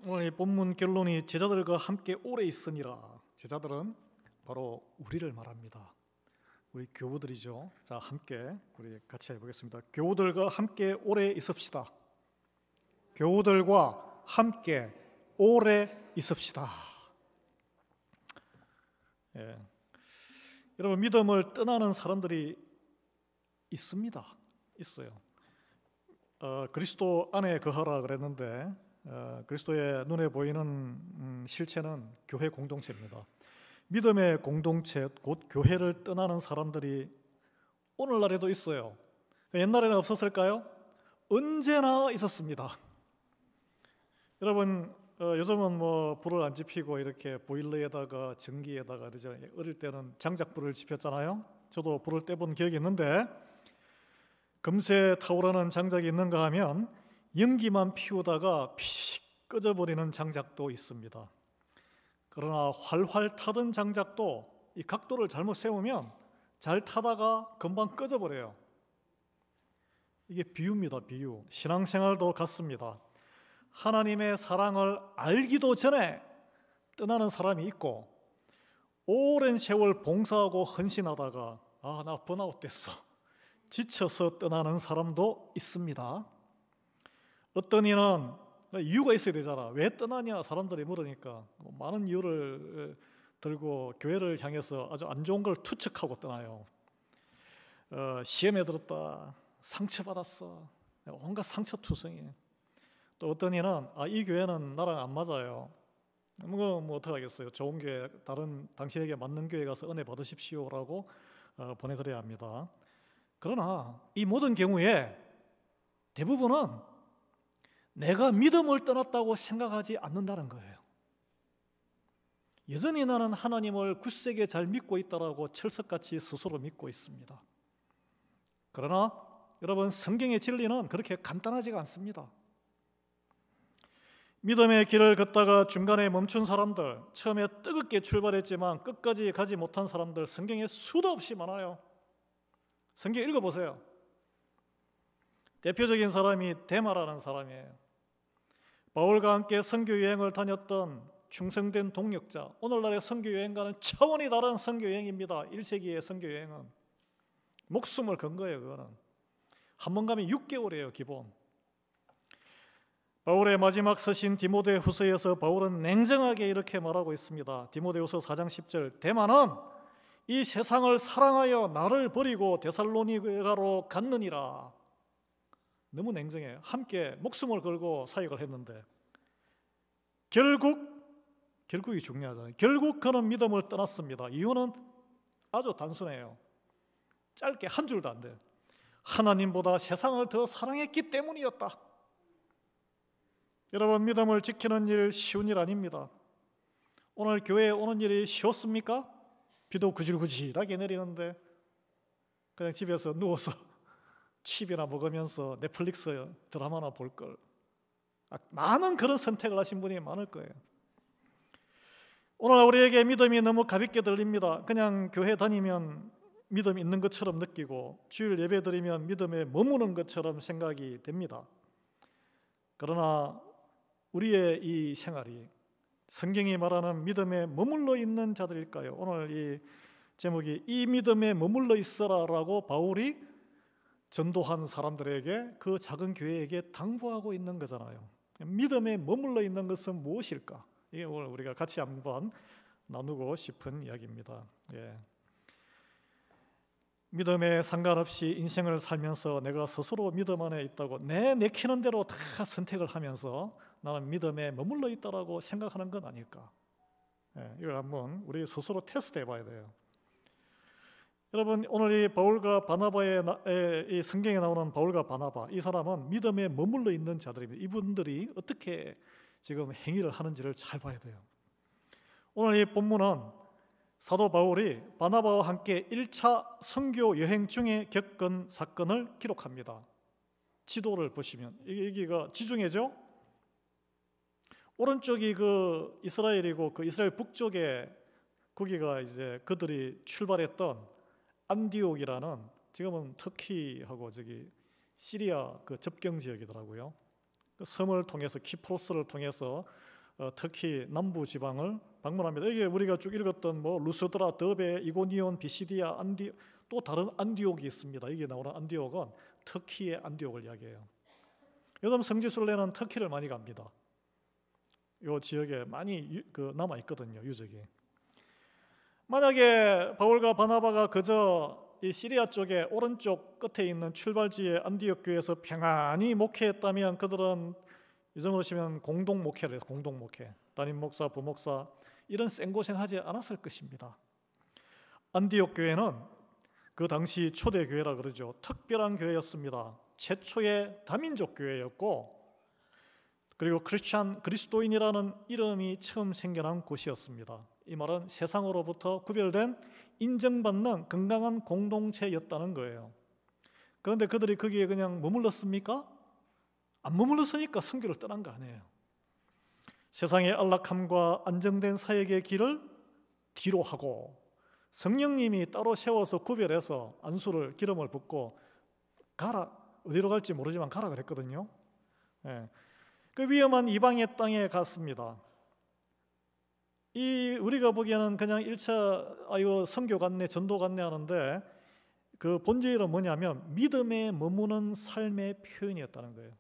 오늘 이 본문 결론이 제자들과 함께 오래 있으니라. 제자들은 바로 우리를 말합니다. 우리 교우들이죠. 자, 함께 우리 같이 해보겠습니다. 교우들과 함께 오래 있읍시다. 교우들과 함께 오래 있읍시다. 예. 여러분, 믿음을 떠나는 사람들이 있습니다. 있어요. 그리스도 안에 거하라 그랬는데 그리스도의 눈에 보이는 실체는 교회 공동체입니다. 믿음의 공동체, 곧 교회를 떠나는 사람들이 오늘날에도 있어요. 옛날에는 없었을까요? 언제나 있었습니다. 여러분, 요즘은 뭐 불을 안 지피고 이렇게 보일러에다가 전기에다가 그러죠. 어릴 때는 장작불을 지폈잖아요. 저도 불을 떼본 기억이 있는데 금세 타오르는 장작이 있는가 하면 연기만 피우다가 피식 꺼져버리는 장작도 있습니다. 그러나 활활 타던 장작도 이 각도를 잘못 세우면 잘 타다가 금방 꺼져버려요. 이게 비유입니다. 비유. 신앙생활도 같습니다. 하나님의 사랑을 알기도 전에 떠나는 사람이 있고 오랜 세월 봉사하고 헌신하다가 나 번아웃 됐어, 지쳐서 떠나는 사람도 있습니다. 어떤 이는 이유가 있어야 되잖아. 왜 떠나냐 사람들이 물으니까 많은 이유를 들고 교회를 향해서 아주 안 좋은 걸 투척하고 떠나요. 시험에 들었다, 상처받았어, 온갖 상처투성이. 또 어떤 이는 이 교회는 나랑 안 맞아요. 뭐 어떻게 하겠어요. 좋은 교회, 다른 당신에게 맞는 교회 가서 은혜 받으십시오라고 보내드려야 합니다. 그러나 이 모든 경우에 대부분은 내가 믿음을 떠났다고 생각하지 않는다는 거예요. 여전히 나는 하나님을 굳세게 잘 믿고 있다라고 철석같이 스스로 믿고 있습니다. 그러나 여러분, 성경의 진리는 그렇게 간단하지가 않습니다. 믿음의 길을 걷다가 중간에 멈춘 사람들, 처음에 뜨겁게 출발했지만 끝까지 가지 못한 사람들, 성경에 수도 없이 많아요. 성경 읽어보세요. 대표적인 사람이 데마라는 사람이에요. 바울과 함께 선교 여행을 다녔던 충성된 동역자. 오늘날의 선교 여행과는 차원이 다른 선교 여행입니다. 1세기의 선교 여행은 목숨을 건 거예요. 그거는 한 번 가면 6개월이에요. 기본. 바울의 마지막 서신 디모데후서에서 바울은 냉정하게 이렇게 말하고 있습니다. 디모데후서 4장 10절. 데마는 이 세상을 사랑하여 나를 버리고 데살로니가로 갔느니라. 너무 냉정해요. 함께 목숨을 걸고 사역을 했는데 결국이 중요하잖아요. 결국 그는 믿음을 떠났습니다. 이유는 아주 단순해요. 짧게 한 줄도 안 돼요. 하나님보다 세상을 더 사랑했기 때문이었다. 여러분, 믿음을 지키는 일 쉬운 일 아닙니다. 오늘 교회에 오는 일이 쉬웠습니까? 비도 구질구질하게 내리는데 그냥 집에서 누워서 칩이나 먹으면서 넷플릭스 드라마나 볼 걸. 많은 그런 선택을 하신 분이 많을 거예요. 오늘 우리에게 믿음이 너무 가볍게 들립니다. 그냥 교회 다니면 믿음 있는 것처럼 느끼고 주일 예배 드리면 믿음에 머무는 것처럼 생각이 됩니다. 그러나 우리의 이 생활이 성경이 말하는 믿음에 머물러 있는 자들일까요? 오늘 이 제목이 이 믿음에 머물러 있어라라고 바울이 전도한 사람들에게, 그 작은 교회에게 당부하고 있는 거잖아요. 믿음에 머물러 있는 것은 무엇일까? 이게 오늘 우리가 같이 한번 나누고 싶은 이야기입니다. 믿음에 상관없이 인생을 살면서 내가 스스로 믿음 안에 있다고 내키는 대로 다 선택을 하면서 나는 믿음에 머물러 있다라고 생각하는 건 아닐까? 이걸 한번 우리 스스로 테스트 해봐야 돼요. 여러분, 오늘 이 바울과 바나바의 이 성경에 나오는 바울과 바나바, 이 사람은 믿음에 머물러 있는 자들입니다. 이분들이 어떻게 지금 행위를 하는지를 잘 봐야 돼요. 오늘 이 본문은 사도 바울이 바나바와 함께 1차 선교 여행 중에 겪은 사건을 기록합니다. 지도를 보시면 여기가 지중해죠. 오른쪽이 그 이스라엘이고 그 이스라엘 북쪽에 거기가 이제 그들이 출발했던 안디옥이라는, 지금은 터키하고 저기 시리아 그 접경 지역이더라고요. 그 섬을 통해서, 키프로스를 통해서 특히 남부 지방을 방문합니다. 이게 우리가 쭉 읽었던 뭐 루스드라, 더베, 이고니온, 비시디아, 또 다른 안디옥이 있습니다. 이게 나오는 안디옥은 터키의 안디옥을 이야기해요. 요즘 성지순례는 터키를 많이 갑니다. 요 지역에 많이 남아 있거든요, 유적이. 만약에 바울과 바나바가 그저 이 시리아 쪽에 오른쪽 끝에 있는 출발지의 안디옥 교회에서 평안히 목회했다면 그들은 요즘으로 치면 공동 목회를 해서 공동 목회, 담임 목사, 부목사 이런 생고생하지 않았을 것입니다. 안디옥 교회는 그 당시 초대 교회라 그러죠. 특별한 교회였습니다. 최초의 다민족 교회였고, 그리고 그리스도인이라는 이름이 처음 생겨난 곳이었습니다. 이 말은 세상으로부터 구별된 인정받는 건강한 공동체였다는 거예요. 그런데 그들이 거기에 그냥 머물렀습니까? 안 머물렀으니까 선교를 떠난 거 아니에요. 세상의 안락함과 안정된 사역의 길을 뒤로 하고 성령님이 따로 세워서 구별해서 안수를 기름을 붓고 가라, 어디로 갈지 모르지만 가라 그랬거든요. 예. 그 위험한 이방의 땅에 갔습니다. 우리가 보기에는 그냥 1차 선교 갔네, 전도 갔네 하는데 그 본질은 뭐냐면 믿음에 머무는 삶의 표현이었다는 거예요.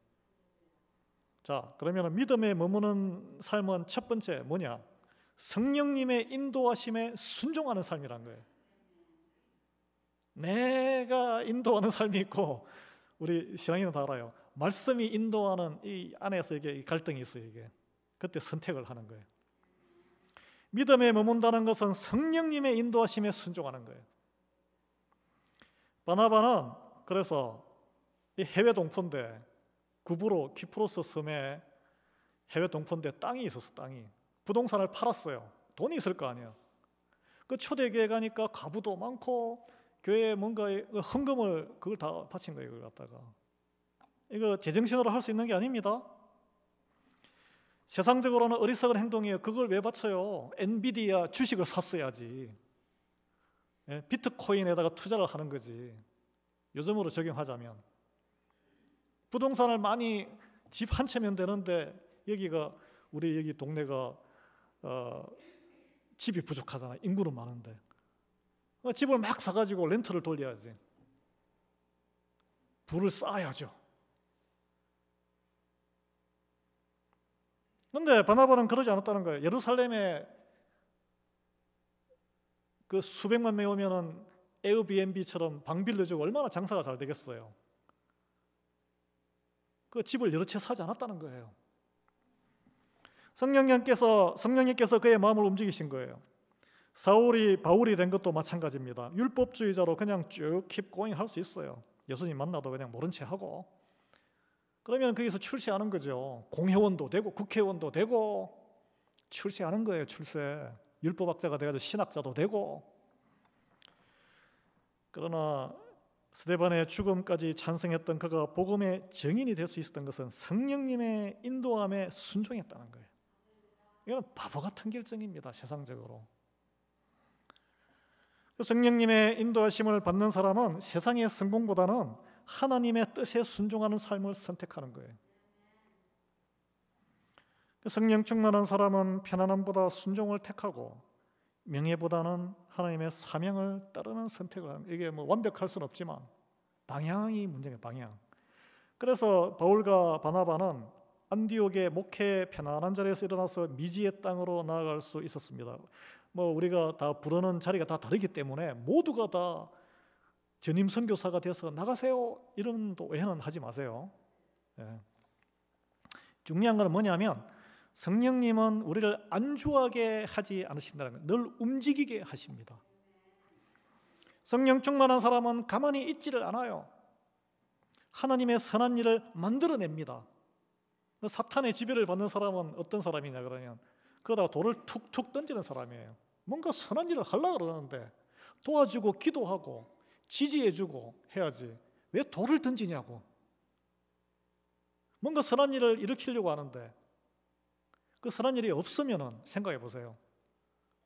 자, 그러면 믿음에 머무는 삶은 첫 번째 뭐냐? 성령님의 인도하심에 순종하는 삶이란 거예요. 내가 인도하는 삶이 있고, 우리 신앙인은 다 알아요. 말씀이 인도하는 이 안에서 이게 갈등이 있어요. 이게 그때 선택을 하는 거예요. 믿음에 머문다는 것은 성령님의 인도하심에 순종하는 거예요. 바나바는 그래서 이 해외 동포인데 키프로스 섬에 해외 동포인데 땅이 있었어. 땅이 부동산을 팔았어요. 돈이 있을 거 아니에요. 그 초대교회 가니까 가부도 많고 교회에 뭔가 헌금을 그걸 다 바친 거예요. 이걸 갖다가 이거 제정신으로 할 수 있는 게 아닙니다. 세상적으로는 어리석은 행동이에요. 그걸 왜 바쳐요? 엔비디아 주식을 샀어야지. 비트코인에다가 투자를 하는 거지. 요즘으로 적용하자면 부동산을 많이 집 한 채면 되는데 여기가 우리 여기 동네가 집이 부족하잖아. 인구는 많은데 집을 막 사가지고 렌트를 돌려야지. 부를 쌓아야죠. 그런데 바나바는 그러지 않았다는 거예요. 예루살렘에 그 수백만 명 오면은 에어비앤비처럼 방 빌려주고 얼마나 장사가 잘 되겠어요. 그 집을 여러 채 사지 않았다는 거예요. 성령님께서 그의 마음을 움직이신 거예요. 사울이 바울이 된 것도 마찬가지입니다. 율법주의자로 그냥 쭉 keep going 할 수 있어요. 예수님 만나도 그냥 모른 채 하고. 그러면 거기서 출세하는 거죠. 공회원도 되고 국회의원도 되고 출세하는 거예요. 출세. 율법학자가 돼가지고 신학자도 되고. 그러나 스데반의 죽음까지 찬성했던 그가 복음의 증인이 될 수 있었던 것은 성령님의 인도함에 순종했다는 거예요. 이건 바보 같은 결정입니다. 세상적으로. 성령님의 인도하심을 받는 사람은 세상의 성공보다는 하나님의 뜻에 순종하는 삶을 선택하는 거예요. 성령 충만한 사람은 편안함보다 순종을 택하고 명예보다는 하나님의 사명을 따르는 선택을 하는 거예요. 이게 뭐 완벽할 수는 없지만 방향이 문제예요. 방향. 그래서 바울과 바나바는 안디옥의 목회 편안한 자리에서 일어나서 미지의 땅으로 나아갈 수 있었습니다. 뭐 우리가 다 부르는 자리가 다 다르기 때문에 모두가 다 전임 선교사가 돼서 나가세요 이런 오해는 하지 마세요. 예. 중요한 건 뭐냐면 성령님은 우리를 안주하게 하지 않으신다는 거예요. 늘 움직이게 하십니다. 성령 충만한 사람은 가만히 있지를 않아요. 하나님의 선한 일을 만들어냅니다. 사탄의 지배를 받는 사람은 어떤 사람이냐 그러면 그러다가 돌을 툭툭 던지는 사람이에요. 뭔가 선한 일을 하려고 그러는데 도와주고 기도하고 지지해주고 해야지 왜 돌을 던지냐고. 뭔가 선한 일을 일으키려고 하는데 그 선한 일이 없으면 생각해 보세요.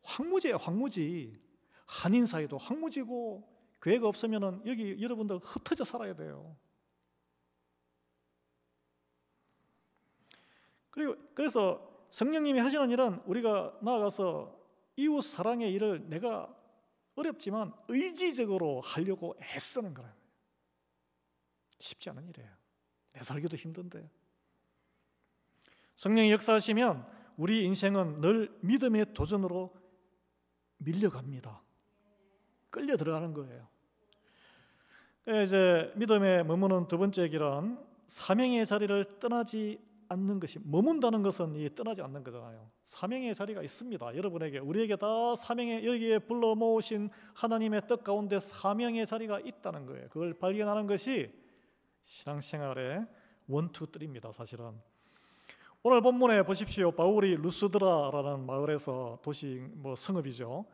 황무지예요. 황무지. 한인 사회도 황무지고 교회가 없으면 여기 여러분들 흩어져 살아야 돼요. 그래서 성령님이 하시는 일은 우리가 나아가서 이웃 사랑의 일을 내가 어렵지만 의지적으로 하려고 애쓰는 거예요. 쉽지 않은 일이에요. 내 살기도 힘든데. 성령이 역사하시면 우리 인생은 늘 믿음의 도전으로 밀려갑니다. 끌려 들어가는 거예요. 이제 믿음에 머무는 두 번째 길은 사명의 자리를 떠나지 않는 것이, 머문다는 것은 이 떠나지 않는 거잖아요. 사명의 자리가 있습니다. 여러분에게, 우리에게 다 사명의, 여기에 불러 모으신 하나님의 뜻 가운데 사명의 자리가 있다는 거예요. 그걸 발견하는 것이 신앙생활의 원투쓰리입니다. 사실은 오늘 본문에 보십시오. 바울이 루스드라라는 마을에서, 도시 성읍이죠.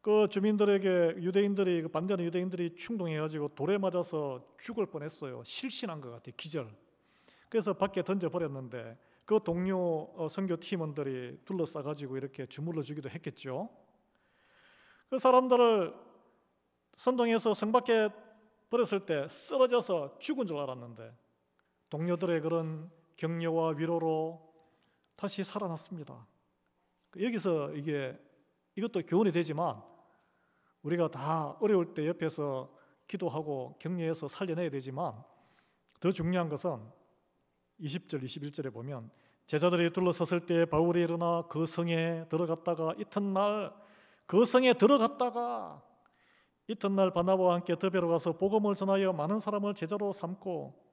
그 주민들에게 유대인들이, 반대하는 유대인들이 충동해가지고 돌에 맞아서 죽을 뻔했어요. 실신한 것 같아요. 기절. 그래서 밖에 던져버렸는데 그 동료 선교 팀원들이 둘러싸가지고 이렇게 주물러 주기도 했겠죠. 그 사람들을 선동해서 성 밖에 버렸을 때 쓰러져서 죽은 줄 알았는데 동료들의 그런 격려와 위로로 다시 살아났습니다. 여기서 이것도 교훈이 되지만 우리가 다 어려울 때 옆에서 기도하고 격려해서 살려내야 되지만 더 중요한 것은 20절, 21절에 보면 제자들이 둘러섰을 때 바울이 일어나 그 성에 들어갔다가 이튿날 바나바와 함께 더베로 가서 복음을 전하여 많은 사람을 제자로 삼고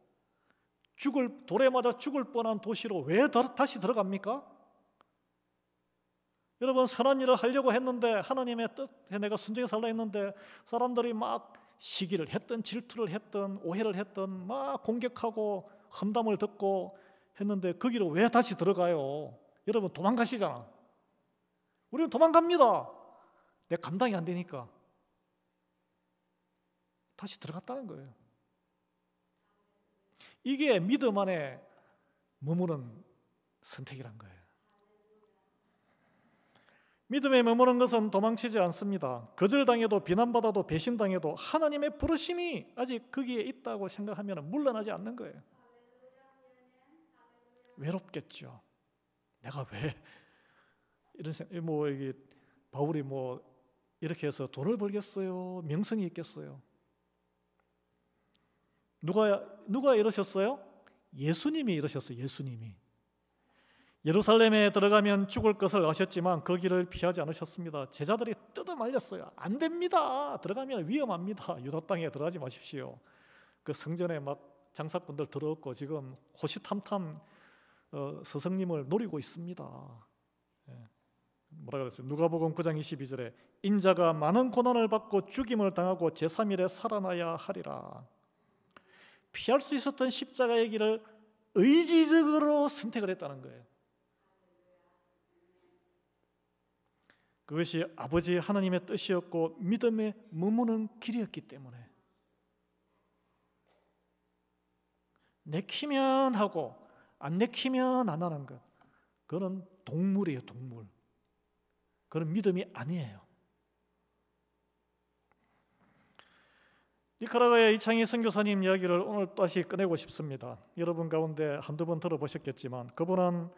돌에 맞아 죽을 뻔한 도시로 왜 다시 들어갑니까? 여러분, 선한 일을 하려고 했는데, 하나님의 뜻에 내가 순종해 살라 했는데 사람들이 막 시기를 했든 질투를 했든 오해를 했든 막 공격하고 험담을 듣고 했는데 거기로 왜 다시 들어가요? 여러분, 도망가시잖아. 우리는 도망갑니다. 내 감당이 안 되니까. 다시 들어갔다는 거예요. 이게 믿음 안에 머무는 선택이란 거예요. 믿음에 머무는 것은 도망치지 않습니다. 거절당해도 비난받아도 배신당해도 하나님의 부르심이 아직 거기에 있다고 생각하면 물러나지 않는 거예요. 외롭겠죠. 내가 왜 이런 생각, 이게 바울이 이렇게 해서 돈을 벌겠어요? 명성이 있겠어요? 누가 이러셨어요? 예수님이 이러셨어요. 예수님이. 예루살렘에 들어가면 죽을 것을 아셨지만 그 길을 피하지 않으셨습니다. 제자들이 뜯어말렸어요. 안 됩니다. 들어가면 위험합니다. 유다 땅에 들어가지 마십시오. 그 성전에 막 장사꾼들 들어왔고 지금 호시탐탐 스승님을 노리고 있습니다. 뭐라 그랬어요? 누가복음 9장 22절에 인자가 많은 고난을 받고 죽임을 당하고 제3일에 살아나야 하리라. 피할 수 있었던 십자가의 길을 의지적으로 선택을 했다는 거예요. 그것이 아버지 하나님의 뜻이었고 믿음에 머무는 길이었기 때문에 내키면 하고 안 내키면 안 하는 것, 그건 동물이에요. 동물. 그건 믿음이 아니에요. 니카라과의 이창희 선교사님 이야기를 오늘 다시 꺼내고 싶습니다. 여러분 가운데 한두 번 들어보셨겠지만 그분은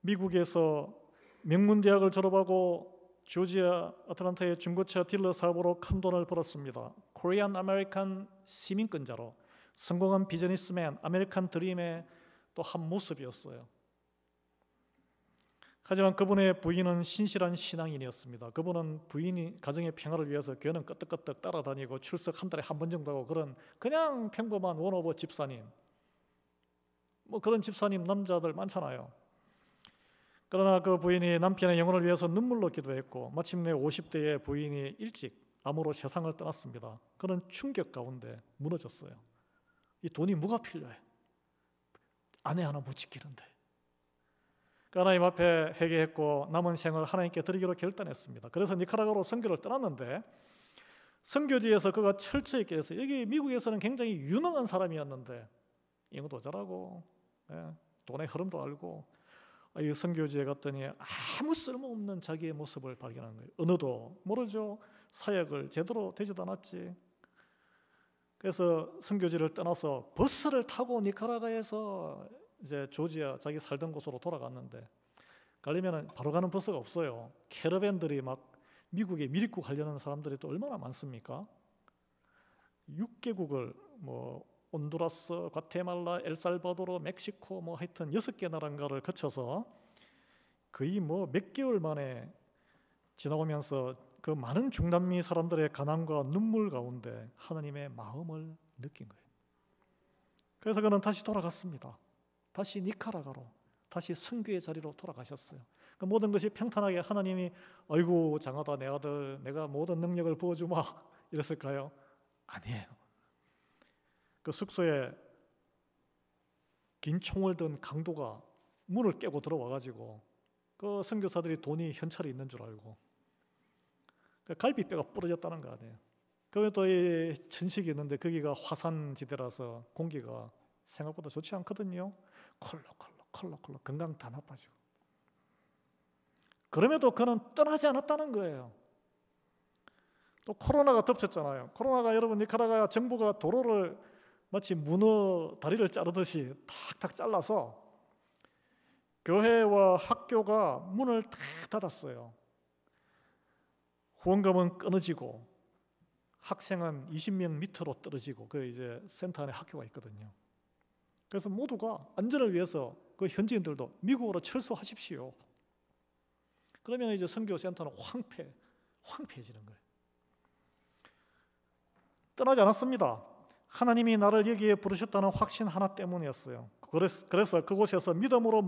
미국에서 명문대학을 졸업하고 조지아 아틀란타의 중고차 딜러 사업으로 큰 돈을 벌었습니다. 코리안 아메리칸 시민권자로 성공한 비즈니스맨, 아메리칸 드림의 또 한 모습이었어요. 하지만 그분의 부인은 신실한 신앙인이었습니다. 그분은 부인이 가정의 평화를 위해서 교회는 끄떡끄떡 따라다니고 출석 한 달에 한 번 정도 하고 그런 그냥 평범한 원오버 집사님, 그런 집사님 남자들 많잖아요. 그러나 그 부인이 남편의 영혼을 위해서 눈물로 기도했고 마침내 50대에 부인이 일찍 암으로 세상을 떠났습니다. 그런 충격 가운데 무너졌어요. 이 돈이 뭐가 필요해? 아내 하나 못 지키는데. 하나님 앞에 회개했고 남은 생을 하나님께 드리기로 결단했습니다. 그래서 니카라과로 선교를 떠났는데 선교지에서 그가 철저히 깨서, 여기 미국에서는 굉장히 유능한 사람이었는데 영어도 잘하고 돈의 흐름도 알고, 이 선교지에 갔더니 아무 쓸모없는 자기의 모습을 발견한 거예요. 언어도 모르죠. 사역을 제대로 되지도 않았지. 그래서 선교지를 떠나서 버스를 타고 니카라과에서 이제 조지아 자기 살던 곳으로 돌아갔는데 가려면 바로 가는 버스가 없어요. 캐러밴들이 막 미국에 미리국 하려는 사람들이 또 얼마나 많습니까? 6개국을 뭐 온두라스, 과테말라, 엘살바도르, 멕시코 뭐 하여튼 6개 나라인가를 거쳐서 거의 뭐 몇 개월 만에 지나오면서 그 많은 중남미 사람들의 가난과 눈물 가운데 하나님의 마음을 느낀 거예요. 그래서 그는 다시 돌아갔습니다. 다시 니카라가로, 다시 선교의 자리로 돌아가셨어요. 그 모든 것이 평탄하게 하나님이 아이고 장하다 내 아들, 내가 모든 능력을 부어주마 이랬을까요? 아니에요. 그 숙소에 긴 총을 든 강도가 문을 깨고 들어와가지고 그 선교사들이 돈이 현찰이 있는 줄 알고 그 갈비뼈가 부러졌다는 거 아니에요. 그게 또 이 천식이 있는데 거기가 화산지대라서 공기가 생각보다 좋지 않거든요. 콜록콜록 건강 다 나빠지고. 그럼에도 그는 떠나지 않았다는 거예요. 또 코로나가 덮쳤잖아요. 코로나가 여러분 니카라과 정부가 도로를 마치 문어 다리를 자르듯이 탁탁 잘라서 교회와 학교가 문을 다 닫았어요. 후원금은 끊어지고 학생은 20명 밑으로 떨어지고 그 이제 센터 안에 학교가 있거든요. 그래서 모두가 안전을 위해서 그 현지인들도 미국으로 철수하십시오. 그러면 이제 선교센터는 황폐해지는 거예요. 떠나지 않았습니다. 하나님이 나를 여기에 부르셨다는 확신 하나 때문이었어요. 그래서 그곳에서 믿음으로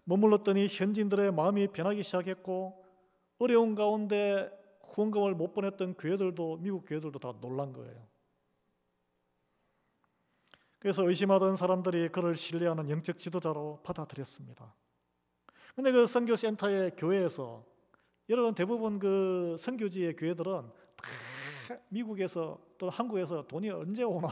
머물렀더니 현지인들의 마음이 변하기 시작했고 어려운 가운데 후원금을 못 보냈던 교회들도 미국 교회들도 다 놀란 거예요. 그래서 의심하던 사람들이 그를 신뢰하는 영적 지도자로 받아들였습니다. 근데 그 선교센터의 교회에서 여러분 대부분 그 선교지의 교회들은 다 미국에서 또 한국에서 돈이 언제 오나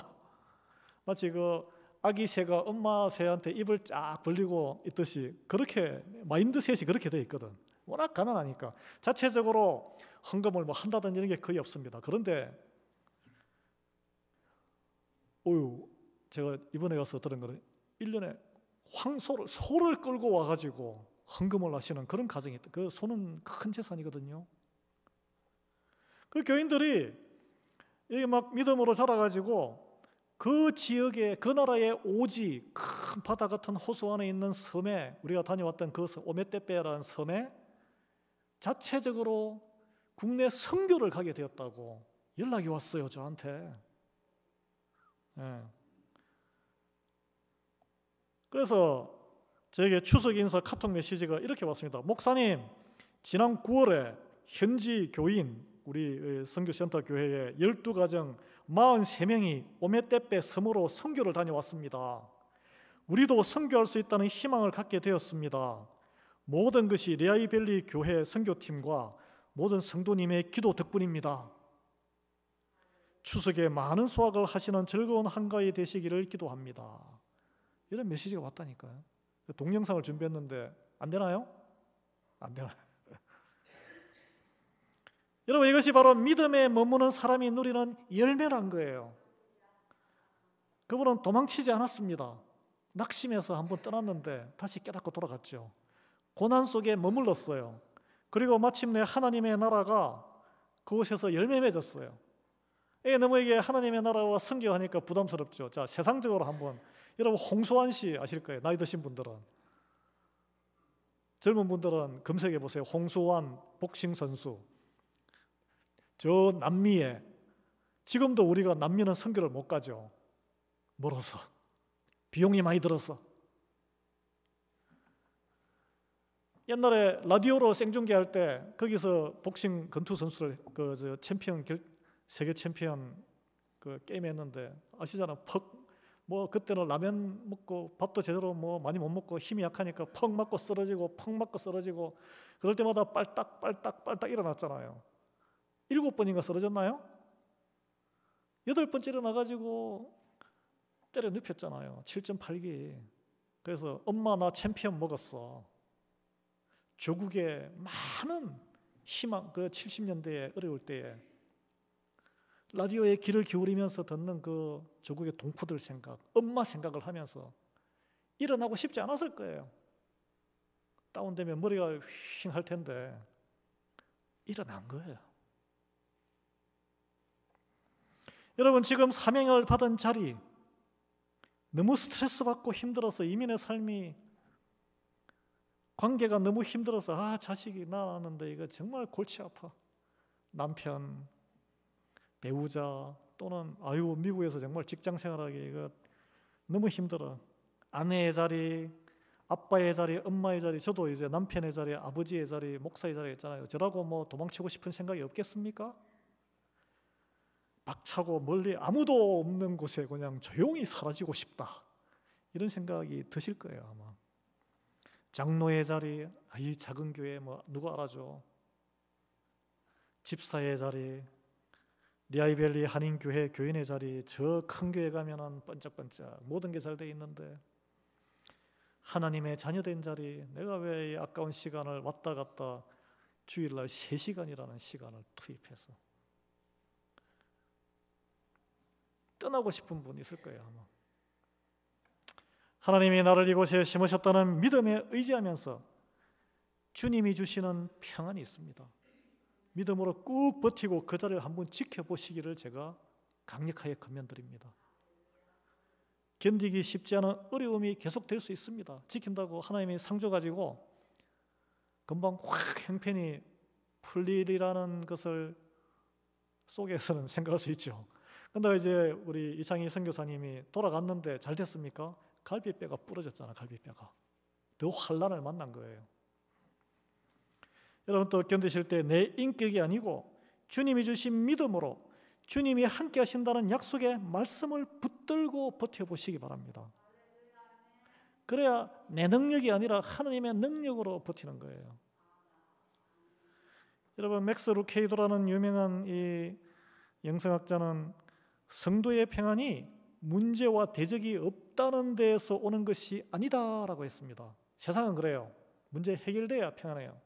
마치 그 아기 새가 엄마 새한테 입을 쫙 벌리고 있듯이 그렇게 마인드셋이 그렇게 돼 있거든. 워낙 가난하니까 자체적으로 헌금을 뭐 한다든지 이런 게 거의 없습니다. 그런데 제가 이번에 가서 들은 거는 1년에 소를 끌고 와가지고 헌금을 하시는 그런 가정이 있다. 그 소는 큰 재산이거든요. 그 교인들이 이게 막 믿음으로 자라가지고 그 지역에 그 나라의 오지 큰 바다 같은 호수 안에 있는 섬에 우리가 다녀왔던 그 오메떼페라는 섬에 자체적으로 국내 선교를 가게 되었다고 연락이 왔어요 저한테. 네. 그래서 저에게 추석 인사 카톡 메시지가 이렇게 왔습니다. 목사님, 지난 9월에 현지 교인 우리 선교센터 교회에 12가정 43명이 오메떼페 섬으로 선교를 다녀왔습니다. 우리도 선교할 수 있다는 희망을 갖게 되었습니다. 모든 것이 레아이밸리 교회 선교팀과 모든 성도님의 기도 덕분입니다. 추석에 많은 수확을 하시는 즐거운 한가위 되시기를 기도합니다. 이런 메시지가 왔다니까요. 동영상을 준비했는데 안 되나요? 안 되나요? 여러분 이것이 바로 믿음에 머무는 사람이 누리는 열매란 거예요. 그분은 도망치지 않았습니다. 낙심해서 한번 떠났는데 다시 깨닫고 돌아갔죠. 고난 속에 머물렀어요. 그리고 마침내 하나님의 나라가 그곳에서 열매 맺었어요. 너무 이게 하나님의 나라와 선교하니까 부담스럽죠. 자, 세상적으로 한번 여러분 홍소환 씨 아실 거예요. 나이 드신 분들은. 젊은 분들은 검색해 보세요. 홍소환 복싱 선수. 저 남미에 지금도 우리가 남미는 선교를 못 가죠. 멀어서 비용이 많이 들어서. 옛날에 라디오로 생중계할 때 거기서 복싱 권투 선수를 챔피언 세계 챔피언 그 게임 했는데 아시잖아. 뭐 그때는 라면 먹고 밥도 제대로 뭐 많이 못 먹고 힘이 약하니까 퍽 맞고 쓰러지고 퍽 맞고 쓰러지고 그럴 때마다 빨딱 일어났잖아요. 7번인가 쓰러졌나요? 8번째 일어나가지고 때려 눕혔잖아요. 7.8기. 그래서 엄마 나 챔피언 먹었어. 조국의 많은 희망, 그 70년대에 어려울 때에 라디오에 귀를 기울이면서 듣는 그 조국의 동포들 생각, 엄마 생각을 하면서 일어나고 싶지 않았을 거예요. 다운되면 머리가 휘잉 할 텐데 일어난 거예요. 여러분, 지금 사명을 받은 자리, 너무 스트레스 받고 힘들어서 이민의 삶이, 관계가 너무 힘들어서 자식이 낳았는데 이거 정말 골치 아파. 남편, 배우자 또는 미국에서 정말 직장 생활하기 이거 너무 힘들어. 아내의 자리, 아빠의 자리, 엄마의 자리, 저도 이제 남편의 자리, 아버지의 자리, 목사의 자리 있잖아요. 저라고 뭐 도망치고 싶은 생각이 없겠습니까? 박차고 멀리 아무도 없는 곳에 그냥 조용히 사라지고 싶다, 이런 생각이 드실 거예요 아마. 장로의 자리, 이 작은 교회 뭐 누가 알아줘. 집사의 자리, 리아이밸리 한인교회 교인의 자리, 저 큰 교회 가면은 번쩍번쩍 모든 게 잘 돼 있는데, 하나님의 자녀된 자리, 내가 왜 이 아까운 시간을 왔다 갔다 주일날 3시간이라는 시간을 투입해서 떠나고 싶은 분 있을 거예요 아마. 하나님이 나를 이곳에 심으셨다는 믿음에 의지하면서 주님이 주시는 평안이 있습니다. 믿음으로 꾹 버티고 그 자리를 한번 지켜보시기를 제가 강력하게 권면드립니다. 견디기 쉽지 않은 어려움이 계속될 수 있습니다. 지킨다고 하나님이 상 줘가지고 금방 확 형편이 풀리리라는 것을 속에서는 생각할 수 있죠. 근데 이제 우리 이상희 선교사님이 돌아갔는데 잘 됐습니까? 갈비뼈가 부러졌잖아. 갈비뼈가 더 환난을 만난 거예요. 여러분, 또 견디실 때 내 인격이 아니고 주님이 주신 믿음으로 주님이 함께 하신다는 약속의 말씀을 붙들고 버텨보시기 바랍니다. 그래야 내 능력이 아니라 하나님의 능력으로 버티는 거예요. 여러분, 맥스 루케이도라는 유명한 이 영성학자는 성도의 평안이 문제와 대적이 없다는 데에서 오는 것이 아니다라고 했습니다. 세상은 그래요. 문제 해결돼야 평안해요.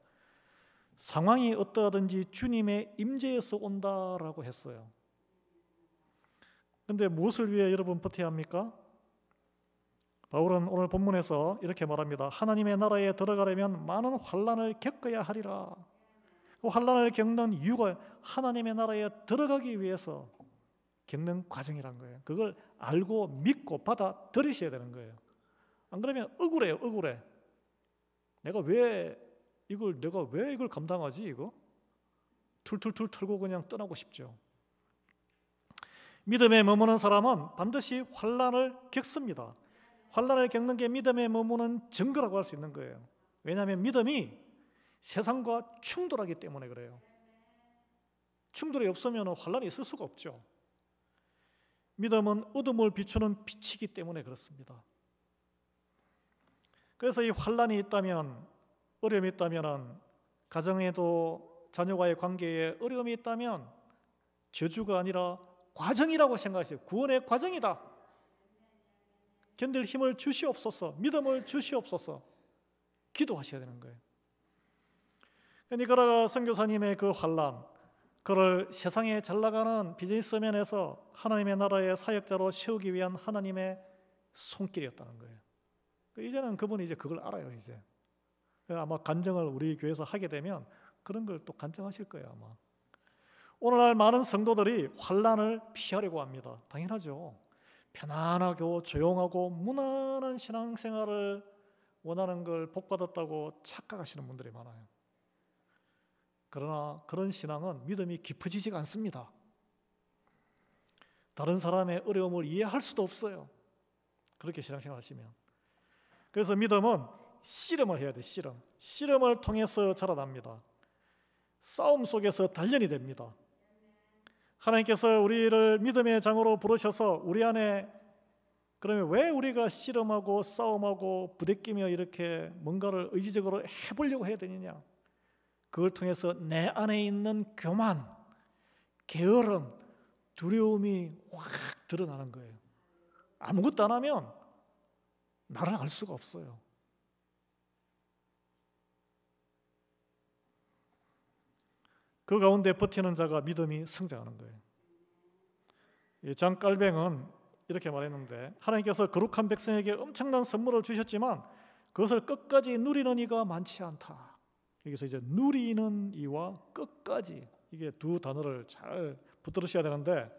상황이 어떠하든지 주님의 임재에서 온다라고 했어요. 그런데 무엇을 위해 여러분 버텨야 합니까? 바울은 오늘 본문에서 이렇게 말합니다. 하나님의 나라에 들어가려면 많은 환난을 겪어야 하리라. 그 환난을 겪는 이유가 하나님의 나라에 들어가기 위해서 겪는 과정이란 거예요. 그걸 알고 믿고 받아들이셔야 되는 거예요. 안 그러면 억울해요. 억울해. 내가 왜 이걸 감당하지? 이거 툴툴툴 털고 그냥 떠나고 싶죠. 믿음에 머무는 사람은 반드시 환난을 겪습니다. 환난을 겪는 게 믿음에 머무는 증거라고 할 수 있는 거예요. 왜냐하면 믿음이 세상과 충돌하기 때문에 그래요. 충돌이 없으면 환난이 있을 수가 없죠. 믿음은 어둠을 비추는 빛이기 때문에 그렇습니다. 그래서 이 환난이 있다면, 어려움이 있다면, 가정에도 자녀와의 관계에 어려움이 있다면 저주가 아니라 과정이라고 생각하세요. 구원의 과정이다. 견딜 힘을 주시옵소서, 믿음을 주시옵소서 기도하셔야 되는 거예요. 니카라과 선교사님의 그 환난, 그를 세상에 잘 나가는 비즈니스맨에서 하나님의 나라의 사역자로 세우기 위한 하나님의 손길이었다는 거예요. 이제는 그분이 이제 그걸 알아요. 이제 아마 간증을 우리 교회에서 하게 되면 그런 걸 또 간증하실 거예요 아마. 오늘날 많은 성도들이 환난을 피하려고 합니다. 당연하죠. 편안하고 조용하고 무난한 신앙생활을 원하는 걸 복받았다고 착각하시는 분들이 많아요. 그러나 그런 신앙은 믿음이 깊어지지가 않습니다. 다른 사람의 어려움을 이해할 수도 없어요. 그렇게 신앙생활 하시면. 그래서 믿음은 씨름을 해야 돼. 씨름을 통해서 자라납니다. 싸움 속에서 단련이 됩니다. 하나님께서 우리를 믿음의 장으로 부르셔서 우리 안에, 그러면 왜 우리가 씨름하고 싸움하고 부대끼며 이렇게 뭔가를 의지적으로 해보려고 해야 되느냐? 그걸 통해서 내 안에 있는 교만, 게으름, 두려움이 확 드러나는 거예요. 아무것도 안 하면 나를 알 수가 없어요. 그 가운데 버티는 자가 믿음이 성장하는 거예요. 장 깔뱅은 이렇게 말했는데, 하나님께서 거룩한 백성에게 엄청난 선물을 주셨지만 그것을 끝까지 누리는 이가 많지 않다. 여기서 이제 누리는 이와 끝까지, 이게 두 단어를 잘 붙들으셔야 되는데,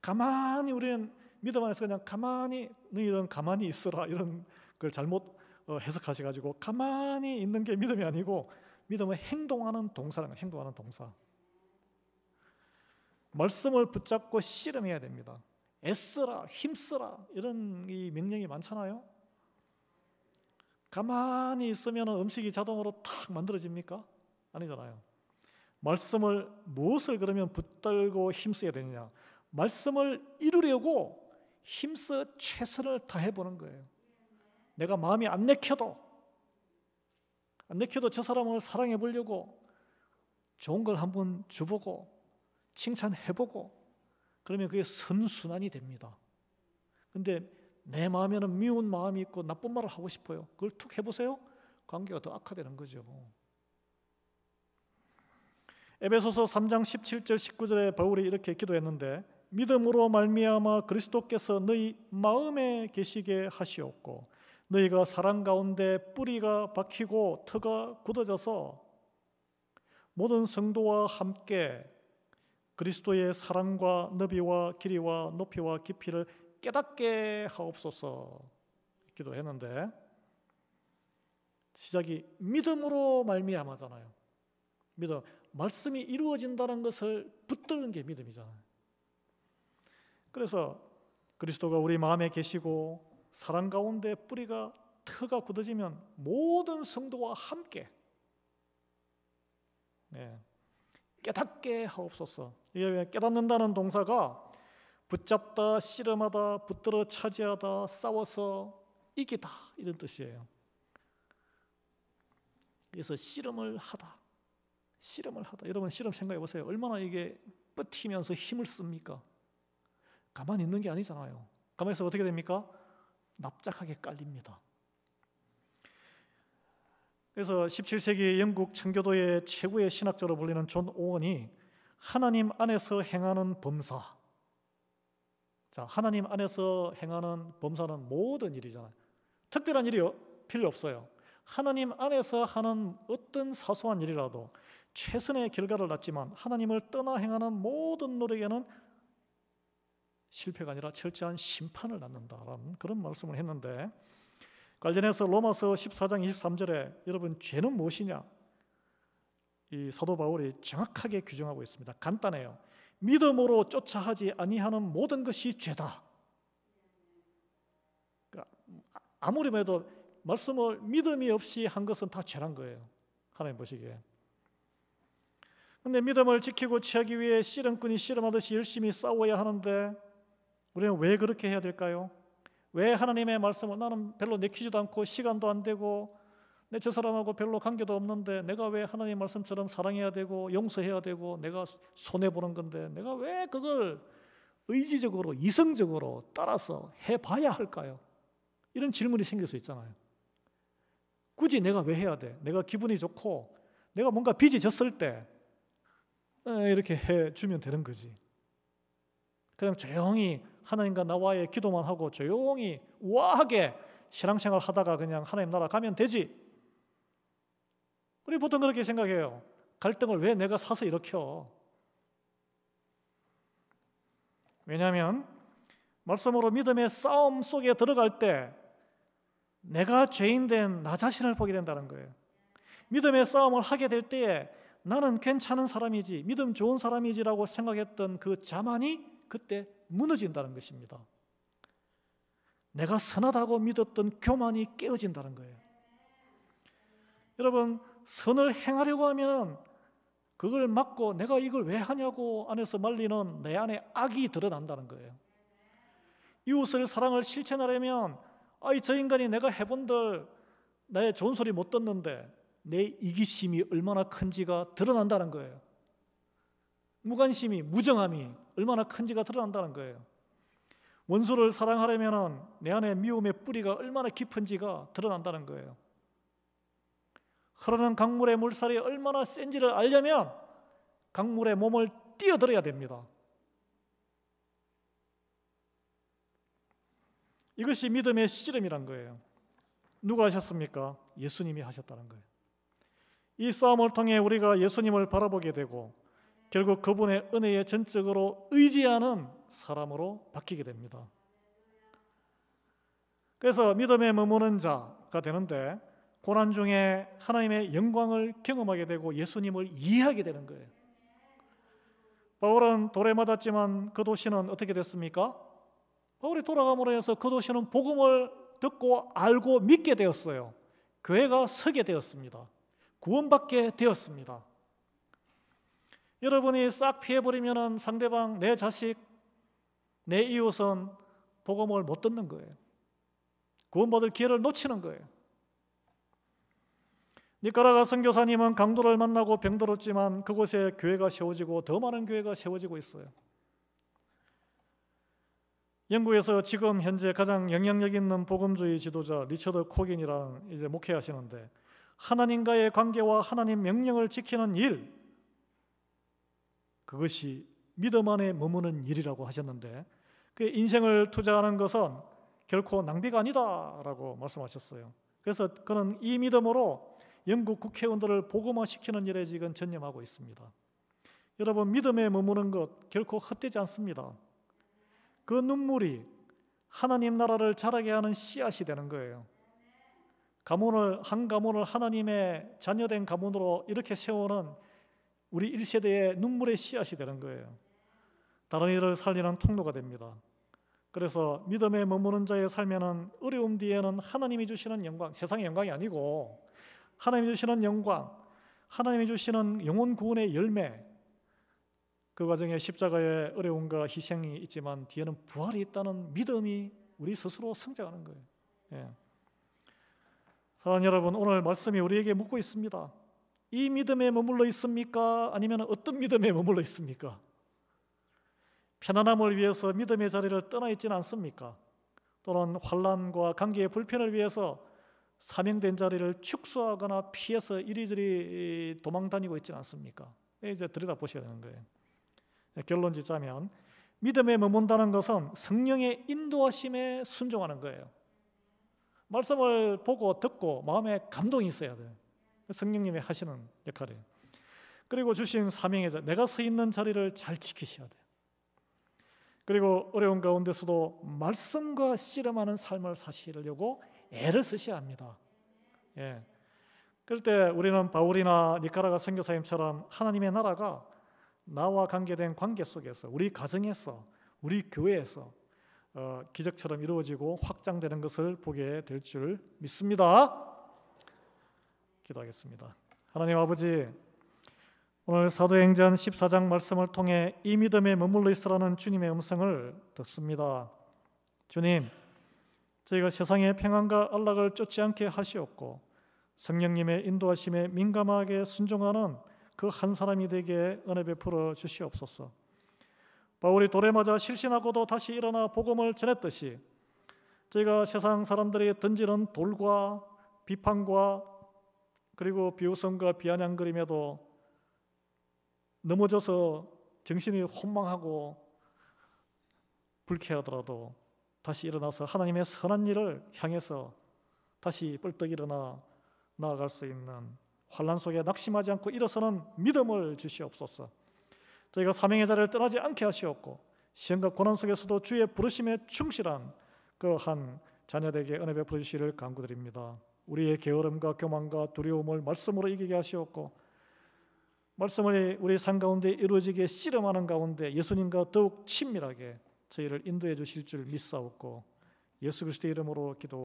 가만히 우리는 믿음 안에서 그냥 가만히, 너희는 가만히 있으라 이런 걸 잘못 해석하셔가지고, 가만히 있는 게 믿음이 아니고 믿음은 행동하는 동사라는 거예요. 행동하는 동사. 말씀을 붙잡고 씨름해야 됩니다. 애쓰라, 힘쓰라, 이런 이 명령이 많잖아요. 가만히 있으면 음식이 자동으로 탁 만들어집니까? 아니잖아요. 말씀을, 무엇을 그러면 붙들고 힘써야 되느냐? 말씀을 이루려고 힘써 최선을 다해보는 거예요. 내가 마음이 안 내켜도 저 사람을 사랑해 보려고 좋은 걸 한번 줘보고 칭찬해보고, 그러면 그게 선순환이 됩니다. 근데 내 마음에는 미운 마음이 있고 나쁜 말을 하고 싶어요. 그걸 툭 해보세요. 관계가 더 악화되는 거죠. 에베소서 3장 17절 19절에 바울이 이렇게 기도했는데, 믿음으로 말미암아 그리스도께서 너희 마음에 계시게 하시옵고 너희가 사랑 가운데 뿌리가 박히고 터가 굳어져서 모든 성도와 함께 그리스도의 사랑과 너비와 길이와 높이와 깊이를 깨닫게 하옵소서 기도했는데, 시작이 믿음으로 말미암아잖아요. 믿음, 말씀이 이루어진다는 것을 붙드는 게 믿음이잖아요. 그래서 그리스도가 우리 마음에 계시고 사랑 가운데 뿌리가 터가 굳어지면 모든 성도와 함께 깨닫게 하옵소서. 이게 깨닫는다는 동사가 붙잡다, 씨름하다, 붙들어 차지하다, 싸워서 이기다, 이런 뜻이에요. 그래서 씨름을 하다. 여러분 씨름 생각해 보세요. 얼마나 이게 버티면서 힘을 씁니까? 가만히 있는 게 아니잖아요. 가만히 있으면 어떻게 됩니까? 납작하게 깔립니다. 그래서 17세기 영국 청교도의 최고의 신학자로 불리는 존 오원이 하나님 안에서 행하는 범사, 자, 하나님 안에서 행하는 범사는 모든 일이잖아요. 특별한 일이 필요 없어요. 하나님 안에서 하는 어떤 사소한 일이라도 최선의 결과를 낳지만 하나님을 떠나 행하는 모든 노력에는 실패가 아니라 철저한 심판을 낳는다라는 그런 말씀을 했는데, 관련해서 로마서 14장 23절에 여러분 죄는 무엇이냐? 이 사도 바울이 정확하게 규정하고 있습니다. 간단해요. 믿음으로 쫓아하지 아니하는 모든 것이 죄다. 그러니까 아무리 해도 말씀을 믿음이 없이 한 것은 다 죄란 거예요. 하나님 보시기에. 그런데 믿음을 지키고 취하기 위해 씨름꾼이 씨름하듯이 열심히 싸워야 하는데, 우리는 왜 그렇게 해야 될까요? 왜 하나님의 말씀을 나는 별로 내키지도 않고 시간도 안 되고 내 저 사람하고 별로 관계도 없는데 내가 왜 하나님 말씀처럼 사랑해야 되고 용서해야 되고 내가 손해보는 건데 내가 왜 그걸 의지적으로 이성적으로 따라서 해봐야 할까요? 이런 질문이 생길 수 있잖아요. 굳이 내가 왜 해야 돼? 내가 기분이 좋고 내가 뭔가 빚이 졌을 때 이렇게 해주면 되는 거지. 그냥 조용히 하나님과 나와의 기도만 하고 조용히 우아하게 신앙생활 하다가 그냥 하나님 나라 가면 되지. 우리 보통 그렇게 생각해요. 갈등을 왜 내가 사서 일으켜? 왜냐하면 말씀으로 믿음의 싸움 속에 들어갈 때 내가 죄인된 나 자신을 보게 된다는 거예요. 믿음의 싸움을 하게 될 때에 나는 괜찮은 사람이지, 믿음 좋은 사람이지라고 생각했던 그 자만이 그때 무너진다는 것입니다. 내가 선하다고 믿었던 교만이 깨어진다는 거예요. 여러분, 선을 행하려고 하면 그걸 막고 내가 이걸 왜 하냐고 안에서 말리는 내 안에 악이 드러난다는 거예요. 이웃을 사랑을 실천하려면 저 인간이 내가 해본들 나의 좋은 소리 못 듣는데 내 이기심이 얼마나 큰지가 드러난다는 거예요. 무관심이, 무정함이 얼마나 큰지가 드러난다는 거예요. 원수를 사랑하려면 내 안에 미움의 뿌리가 얼마나 깊은지가 드러난다는 거예요. 흐르는 강물의 물살이 얼마나 센지를 알려면 강물에 몸을 뛰어들어야 됩니다. 이것이 믿음의 씨름이란 거예요. 누가 하셨습니까? 예수님이 하셨다는 거예요. 이 싸움을 통해 우리가 예수님을 바라보게 되고 결국 그분의 은혜에 전적으로 의지하는 사람으로 바뀌게 됩니다. 그래서 믿음에 머무는 자가 되는데 고난 중에 하나님의 영광을 경험하게 되고 예수님을 이해하게 되는 거예요. 바울은 돌에 맞았지만 그 도시는 어떻게 됐습니까? 바울이 돌아감으로 해서 그 도시는 복음을 듣고 알고 믿게 되었어요. 교회가 서게 되었습니다. 구원받게 되었습니다. 여러분이 싹 피해버리면 상대방, 내 자식, 내 이웃은 복음을 못 듣는 거예요. 구원받을 기회를 놓치는 거예요. 니카라과 선교사님은 강도를 만나고 병들었지만 그곳에 교회가 세워지고 더 많은 교회가 세워지고 있어요. 영국에서 지금 현재 가장 영향력 있는 복음주의 지도자 리처드 코긴이라는 이제 목회하시는데 하나님과의 관계와 하나님 명령을 지키는 일, 그것이 믿음 안에 머무는 일이라고 하셨는데 그 인생을 투자하는 것은 결코 낭비가 아니다라고 말씀하셨어요. 그래서 그는 이 믿음으로 영국 국회의원들을 복음화시키는 일에 지금 전념하고 있습니다. 여러분, 믿음에 머무는 것 결코 헛되지 않습니다. 그 눈물이 하나님 나라를 자라게 하는 씨앗이 되는 거예요. 한 가문을 하나님의 자녀된 가문으로 이렇게 세우는 우리 1세대의 눈물의 씨앗이 되는 거예요. 다른 이를 살리는 통로가 됩니다. 그래서 믿음에 머무는 자의 삶에는 어려움 뒤에는 하나님이 주시는 영광, 세상의 영광이 아니고 하나님이 주시는 영광, 하나님이 주시는 영혼 구원의 열매, 그 과정에 십자가의 어려움과 희생이 있지만 뒤에는 부활이 있다는 믿음이 우리 스스로 성장하는 거예요. 예. 사랑하는 여러분, 오늘 말씀이 우리에게 묻고 있습니다. 이 믿음에 머물러 있습니까? 아니면 어떤 믿음에 머물러 있습니까? 편안함을 위해서 믿음의 자리를 떠나 있지는 않습니까? 또는 환난과 관계의 불편을 위해서 사명된 자리를 축소하거나 피해서 이리저리 도망다니고 있지는 않습니까? 이제 들여다보셔야 되는 거예요. 결론 짓자면 믿음에 머문다는 것은 성령의 인도하심에 순종하는 거예요. 말씀을 보고 듣고 마음에 감동이 있어야 돼요. 성령님이 하시는 역할이에요. 그리고 주신 사명의 자, 내가 서 있는 자리를 잘 지키셔야 돼요. 그리고 어려운 가운데서도 말씀과 씨름하는 삶을 사시려고 애를 쓰셔야 합니다. 예. 그럴 때 우리는 바울이나 니카라가 선교사님처럼 하나님의 나라가 나와 관계된 관계 속에서, 우리 가정에서, 우리 교회에서 기적처럼 이루어지고 확장되는 것을 보게 될 줄 믿습니다. 기도하겠습니다. 하나님 아버지, 오늘 사도행전 14장 말씀을 통해 이 믿음에 머물러 있으라는 주님의 음성을 듣습니다. 주님, 저희가 세상의 평안과 안락을 쫓지 않게 하시옵고 성령님의 인도하심에 민감하게 순종하는 그 한 사람이 되게 은혜 베풀어 주시옵소서. 바울이 돌에 맞아 실신하고도 다시 일어나 복음을 전했듯이 저희가 세상 사람들이 던지는 돌과 비판과 그리고 비웃음과 비아냥거림에도 넘어져서 정신이 혼망하고 불쾌하더라도 다시 일어나서 하나님의 선한 일을 향해서 다시 뻘떡 일어나 나아갈 수 있는, 환난 속에 낙심하지 않고 일어서는 믿음을 주시옵소서. 저희가 사명의 자리를 떠나지 않게 하시옵고 시험과 고난 속에서도 주의 부르심에 충실한 그 한 자녀에게 은혜 베풀어 주시기를 간구드립니다. 우리의 게으름과 교만과 두려움을 말씀으로 이기게 하시옵고 말씀을 우리 삶 가운데 이루어지게 씨름하는 가운데 예수님과 더욱 친밀하게 저희를 인도해 주실 줄 믿사옵고 예수 그리스도의 이름으로 기도